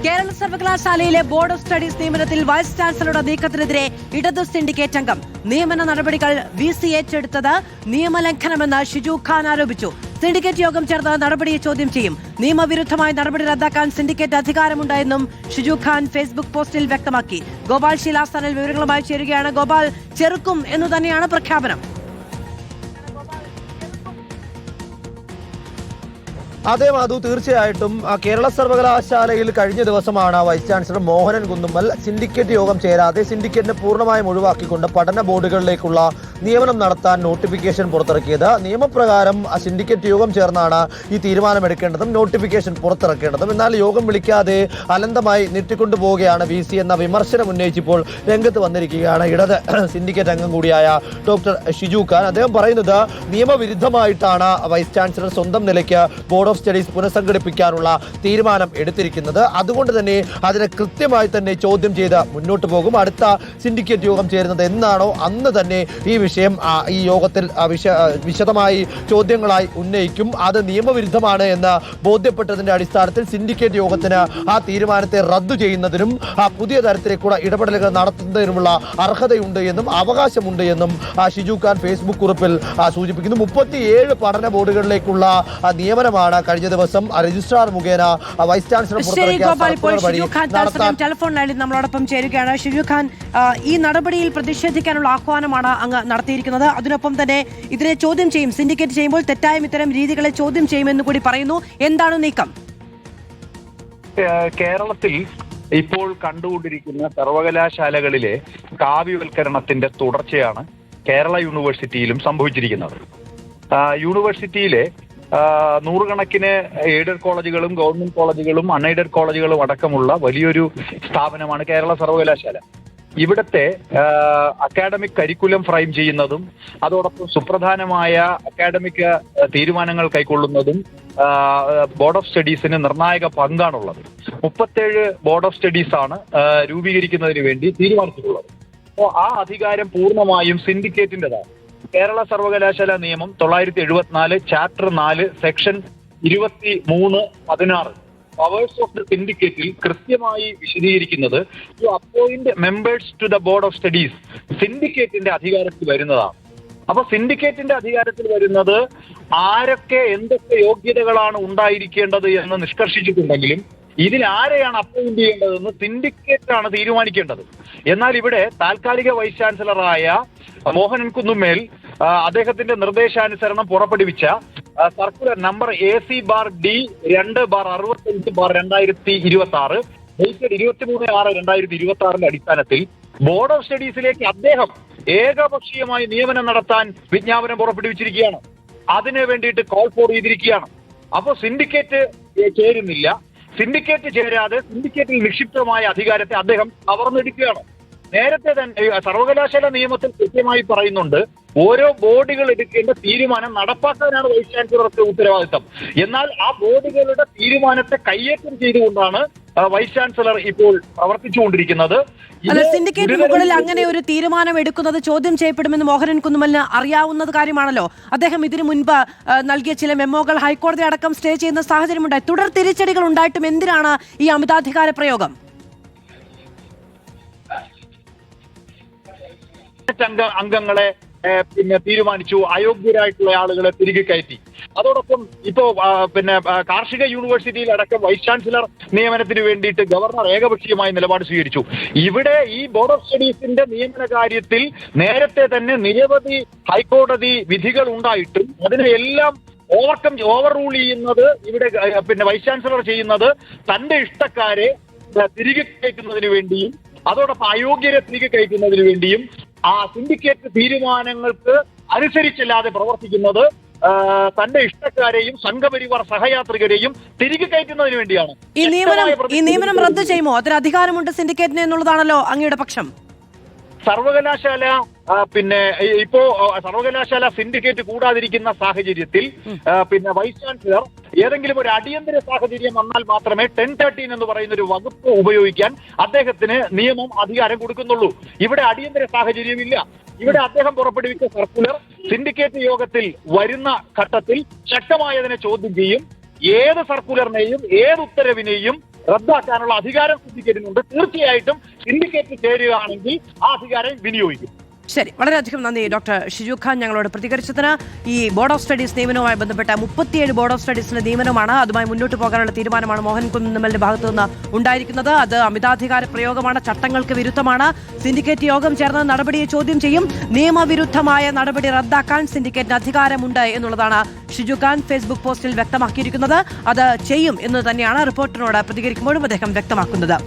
കേരള സർവകലാശാലയിലെ board of studies നിയമനത്തിൽ vice ചാൻസലറുടെ നീക്കത്തിനെതിരെ ഇടതു സിൻഡിക്കേറ്റ് അംഗം. നിയമന നടപടികൾ VC ഏറ്റെടുത്തത് നിയമലംഘനമെന്ന് ഷിജു ഖാൻ ആരോപിച്ചു. സിൻഡിക്കേറ്റ് യോഗം ചേർന്ന് നടപടിയെ ചോദ്യം ചെയ്യും. നിയമവിരുദ്ധമായ നടപടി റദ്ദാക്കാൻ സിൻഡിക്കേറ്റ് അധികാരമുണ്ടെന്നും ഷിജു ഖാൻ ഫേസ്ബുക്ക് പോസ്റ്റിൽ വ്യക്തമാക്കി. ഗോപാൽ ശീലാസ്ഥാനിൽ വിവരങ്ങളുമായി ചേരുകയാണ്. ഗോപാൽ, ചെറുക്കും എന്നു തന്നെയാണ് പ്രഖ്യാപനം. അതെ മാധു, തീർച്ചയായിട്ടും കേരള സർവകലാശാലയിൽ കഴിഞ്ഞ ദിവസമാണ് vice chancellor Mohanan Kunnummal syndicate യോഗം ചേരാതെ സിൻഡിക്കേറ്റിനെ പൂർണ്ണമായും ഒഴിവാക്കിക്കൊണ്ട് പഠന ബോർഡുകളിലേക്കുള്ള നിയമനം നടത്താൻ നോട്ടിഫിക്കേഷൻ പുറത്തിറക്കിയത്. നിയമപ്രകാരം സിൻഡിക്കേറ്റ് യോഗം ചേർന്നാണ് ഈ തീരുമാനമെടുക്കേണ്ടതും നോട്ടിഫിക്കേഷൻ പുറത്തിറക്കേണ്ടതും. എന്നാൽ യോഗം വിളിക്കാതെ അനന്തമായി നീട്ടിക്കൊണ്ടുപോവുകയാണ് VC എന്ന വിമർശനം ഉന്നയിച്ചപ്പോൾ രംഗത്ത് വന്നിരിക്കുകയാണ് ഇടത് സിൻഡിക്കേറ്റ് അംഗം കൂടിയായ ഡോക്ടർ ഷിജു ഖാൻ. അദ്ദേഹം പറയുന്നത് നിയമവിരുദ്ധമായിട്ടാണ് വൈസ് ചാൻസലർ സ്വന്തം നിലയ്ക്ക് ബോർഡ് ഓഫ് സ്റ്റഡീസ് പുനഃസംഘടിപ്പിക്കാനുള്ള തീരുമാനം എടുത്തിരിക്കുന്നത്. അതുകൊണ്ട് തന്നെ അതിനെ കൃത്യമായി തന്നെ ചോദ്യം ചെയ്ത് മുന്നോട്ട് പോകും. അടുത്ത സിൻഡിക്കേറ്റ് യോഗം ചേരുന്നത് എന്നാണോ അന്ന് തന്നെ ഈ വിഷയം ഈ യോഗത്തിൽ വിശദമായി ചോദ്യങ്ങളായി ഉന്നയിക്കും. അത് നിയമവിരുദ്ധമാണ് എന്ന് ബോധ്യപ്പെട്ടതിന്റെ അടിസ്ഥാനത്തിൽ സിൻഡിക്കേറ്റ് യോഗത്തിന് ആ തീരുമാനത്തെ റദ്ദു ചെയ്യുന്നതിനും പുതിയ തരത്തിലേക്കുള്ള ഇടപെടലുകൾ നടത്തുന്നതിനുമുള്ള അർഹതയുണ്ട് എന്നും അവകാശമുണ്ട് എന്നും ഷിജു ഖാൻ ഫേസ്ബുക്ക് കുറിപ്പിൽ സൂചിപ്പിക്കുന്നു. 37 പഠന ബോർഡുകളിലേക്കുള്ള നിയമനമാണ് കഴിഞ്ഞ ദിവസം രജിസ്ട്രാർ മുഖേന വൈസ് ചാൻസലർ ടെലിഫോൺ ലൈനിൽ നമ്മളോടൊപ്പം ചേരുകയാണ്. ഷിജു ഖാൻ, ഈ നടപടിയിൽ പ്രതിഷേധിക്കാനുള്ള ആഹ്വാനമാണ് അങ്ങ് നടത്തിയിരിക്കുന്നത്. അതിനൊപ്പം തന്നെ ഇതിനെ ചോദ്യം ചെയ്യും. സിൻഡിക്കേറ്റ് ചെയ്യുമ്പോൾ തെറ്റായ ഇത്തരം രീതികളെ ചോദ്യം ചെയ്യുമെന്ന് കൂടി പറയുന്നു. എന്താണ് നീക്കം? കേരളത്തിൽ ഇപ്പോൾ കണ്ടുകൊണ്ടിരിക്കുന്ന സർവകലാശാലകളിലെ കാവ്യവൽക്കരണത്തിന്റെ തുടർച്ചയാണ് കേരള യൂണിവേഴ്സിറ്റിയിലും സംഭവിച്ചിരിക്കുന്നത്. യൂണിവേഴ്സിറ്റിയിലെ നൂറുകണക്കിന് എയ്ഡഡ് കോളേജുകളും ഗവൺമെന്റ് കോളേജുകളും അൺഎയ്ഡഡ് കോളേജുകളും അടക്കമുള്ള വലിയൊരു സ്ഥാപനമാണ് കേരള സർവകലാശാല. ഇവിടുത്തെ അക്കാഡമിക് കരിക്കുലം ഫ്രെയിം ചെയ്യുന്നതും അതോടൊപ്പം സുപ്രധാനമായ അക്കാഡമിക് തീരുമാനങ്ങൾ കൈക്കൊള്ളുന്നതും ബോർഡ് ഓഫ് സ്റ്റഡീസിന് നിർണായക പങ്കാണുള്ളത്. 37 ബോർഡ് ഓഫ് സ്റ്റഡീസ് ആണ് രൂപീകരിക്കുന്നതിന് വേണ്ടി തീരുമാനിച്ചിട്ടുള്ളത്. അപ്പോൾ ആ അധികാരം പൂർണ്ണമായും സിൻഡിക്കേറ്റിൻ്റെതാണ്. കേരള സർവകലാശാല നിയമം 974 chapter 4 section 23(16) powers of the സിൻഡിക്കേറ്റിൽ കൃത്യമായി വിശദീകരിക്കുന്നത് to appoint members to the board of studies സിൻഡിക്കേറ്റിന്റെ അധികാരത്തിൽ വരുന്നതാണ്. അപ്പൊ സിൻഡിക്കേറ്റിന്റെ അധികാരത്തിൽ വരുന്നത് ആരൊക്കെ എന്തൊക്കെ യോഗ്യതകളാണ് ഉണ്ടായിരിക്കേണ്ടത് എന്ന് നിഷ്കർഷിച്ചിട്ടുണ്ടെങ്കിലും ഇതിൽ ആരെയാണ് അപ്പോയിന്റ് ചെയ്യേണ്ടതെന്ന് സിൻഡിക്കേറ്റാണ് തീരുമാനിക്കേണ്ടത്. എന്നാൽ ഇവിടെ താൽക്കാലിക വൈസ് ചാൻസലറായ മോഹനൻ കുന്നുമ്മേൽ അദ്ദേഹത്തിന്റെ നിർദ്ദേശാനുസരണം പുറപ്പെടുവിച്ച സർക്കുലർ നമ്പർ AC/D 2/65/2026 ഡേറ്റഡ് 23/6/2026 അടിസ്ഥാനത്തിൽ ബോർഡ് ഓഫ് സ്റ്റഡീസിലേക്ക് അദ്ദേഹം ഏകപക്ഷീയമായി നിയമനം നടത്താൻ വിജ്ഞാപനം പുറപ്പെടുവിച്ചിരിക്കുകയാണ്. അതിനു വേണ്ടിയിട്ട് കോൾ ഫോർ ചെയ്തിരിക്കുകയാണ്. അപ്പോൾ സിൻഡിക്കേറ്റ് ചേരുന്നില്ല. സിൻഡിക്കേറ്റ് ചേരാതെ സിൻഡിക്കേറ്റിൽ നിക്ഷിപ്തമായ അധികാരത്തെ അദ്ദേഹം കവർന്നെടുക്കുകയാണ്. നേരത്തെ തന്നെ സർവകലാശാല നിയമത്തിൽ കൃത്യമായി പറയുന്നുണ്ട് ഓരോ ബോർഡുകൾ എടുക്കേണ്ട തീരുമാനം നടപ്പാക്കാനാണ് വൈസ് ചാൻസലർക്ക് ഉത്തരവാദിത്തം. എന്നാൽ ആ ബോർഡുകളുടെ തീരുമാനത്തെ കയ്യേറ്റം ചെയ്തുകൊണ്ടാണ് വൈസ് ചാൻസലർ ഇപ്പോൾ പ്രവർത്തിച്ചുകൊണ്ടിരിക്കുന്നത്. സിൻഡിക്കേറ്റ് മുകളിൽ അങ്ങനെ ഒരു തീരുമാനം എടുക്കുന്നത് ചോദ്യം ചെയ്യപ്പെടുമെന്ന് മോഹനൻ കുന്നുമ്മലിന് അറിയാവുന്നത് കാര്യമാണല്ലോ. അദ്ദേഹം ഇതിനു മുൻപ് നൽകിയ ചില മെമ്മോകൾ ഹൈക്കോടതി അടക്കം സ്റ്റേ ചെയ്യുന്ന സാഹചര്യമുണ്ടായി. തുടർ തിരിച്ചടികൾ ഉണ്ടായിട്ടും എന്തിനാണ് ഈ അമിതാധികാര പ്രയോഗം? അംഗങ്ങളെ തീരുമാനിച്ചു, അയോഗ്യരായിട്ടുള്ള ആളുകളെ തിരികെ കയറ്റി. അതോടൊപ്പം ഇപ്പോ കാർഷിക യൂണിവേഴ്സിറ്റിയിൽ അടക്കം വൈസ് ചാൻസലർ നിയമനത്തിന് വേണ്ടിയിട്ട് ഗവർണർ ഏകപക്ഷീയമായ നിലപാട് സ്വീകരിച്ചു. ഇവിടെ ഈ ബോർഡ് ഓഫ് സ്റ്റഡീസിന്റെ നിയമന കാര്യത്തിൽ നേരത്തെ തന്നെ നിരവധി ഹൈക്കോടതി വിധികൾ ഉണ്ടായിട്ടും അതിനെയെല്ലാം ഓവർ റൂൾ ചെയ്യുന്നത് ഇവിടെ വൈസ് ചാൻസലർ ചെയ്യുന്നത് തന്റെ ഇഷ്ടക്കാരെ തിരികെ കയറ്റുന്നതിന് വേണ്ടിയും അതോടൊപ്പം അയോഗ്യരെ തിരികെ കയറ്റുന്നതിന് വേണ്ടിയും ആ സിൻഡിക്കേറ്റ് തീരുമാനങ്ങൾക്ക് അനുസരിച്ചല്ലാതെ പ്രവർത്തിക്കുന്നത് തന്റെ ഇഷ്ടക്കാരെയും സംഘപരിവാർ സഹയാത്രികരെയും തിരികെ കയറ്റുന്നതിന് വേണ്ടിയാണ്. ഈ നിയമനം റദ്ദു ചെയ്യുമോ? അതിന് അധികാരമുണ്ട് സിൻഡിക്കേറ്റിന് എന്നുള്ളതാണല്ലോ അങ്ങയുടെ പക്ഷം. സർവകലാശാല ഇപ്പോ സർവകലാശാല സിൻഡിക്കേറ്റ് കൂടാതിരിക്കുന്ന സാഹചര്യത്തിൽ വൈസ് ചാൻസലർ ഏതെങ്കിലും ഒരു അടിയന്തര സാഹചര്യം വന്നാൽ മാത്രമേ 1013 എന്ന് പറയുന്ന ഒരു വകുപ്പ് ഉപയോഗിക്കാൻ അദ്ദേഹത്തിന് നിയമം അധികാരം കൊടുക്കുന്നുള്ളൂ. ഇവിടെ അടിയന്തര സാഹചര്യമില്ല. ഇവിടെ അദ്ദേഹം പുറപ്പെടുവിച്ച സർക്കുലർ സിൻഡിക്കേറ്റ് യോഗത്തിൽ വരുന്ന ഘട്ടത്തിൽ ശക്തമായതിനെ ചോദ്യം ചെയ്യും. ഏത് സർക്കുലറിനെയും ഏത് ഉത്തരവിനെയും റദ്ദാക്കാനുള്ള അധികാരം സിൻഡിക്കേറ്റിനുണ്ട്. തീർച്ചയായിട്ടും സിൻഡിക്കേറ്റ് ചേരുകയാണെങ്കിൽ ആ അധികാരം വിനിയോഗിക്കും. ശരി, വളരെയധികം നന്ദി ഡോക്ടർ ഷിജു ഖാൻ ഞങ്ങളോട് പ്രതികരിച്ചതിന്. ഈ ബോർഡ് ഓഫ് സ്റ്റഡീസ് നിയമനവുമായി ബന്ധപ്പെട്ട 37 ബോർഡ് ഓഫ് സ്റ്റഡീസിന്റെ നിയമനമാണ്. അതുമായി മുന്നോട്ട് പോകാനുള്ള തീരുമാനമാണ് മോഹൻ കുന്നുമ്മലിന്റെ ഭാഗത്തു നിന്ന് ഉണ്ടായിരിക്കുന്നത്. അത് അമിതാധികാര പ്രയോഗമാണ്, ചട്ടങ്ങൾക്ക് വിരുദ്ധമാണ്. സിൻഡിക്കേറ്റ് യോഗം ചേർന്ന് നടപടിയെ ചോദ്യം ചെയ്യും. നിയമവിരുദ്ധമായ നടപടി റദ്ദാക്കാൻ സിൻഡിക്കേറ്റിന് അധികാരമുണ്ട് എന്നുള്ളതാണ് ഷിജു ഖാൻ ഫേസ്ബുക്ക് പോസ്റ്റിൽ വ്യക്തമാക്കിയിരിക്കുന്നത്. അത് ചെയ്യും എന്ന് തന്നെയാണ് റിപ്പോർട്ടറിനോട് പ്രതികരിക്കുമ്പോഴും അദ്ദേഹം വ്യക്തമാക്കുന്നത്.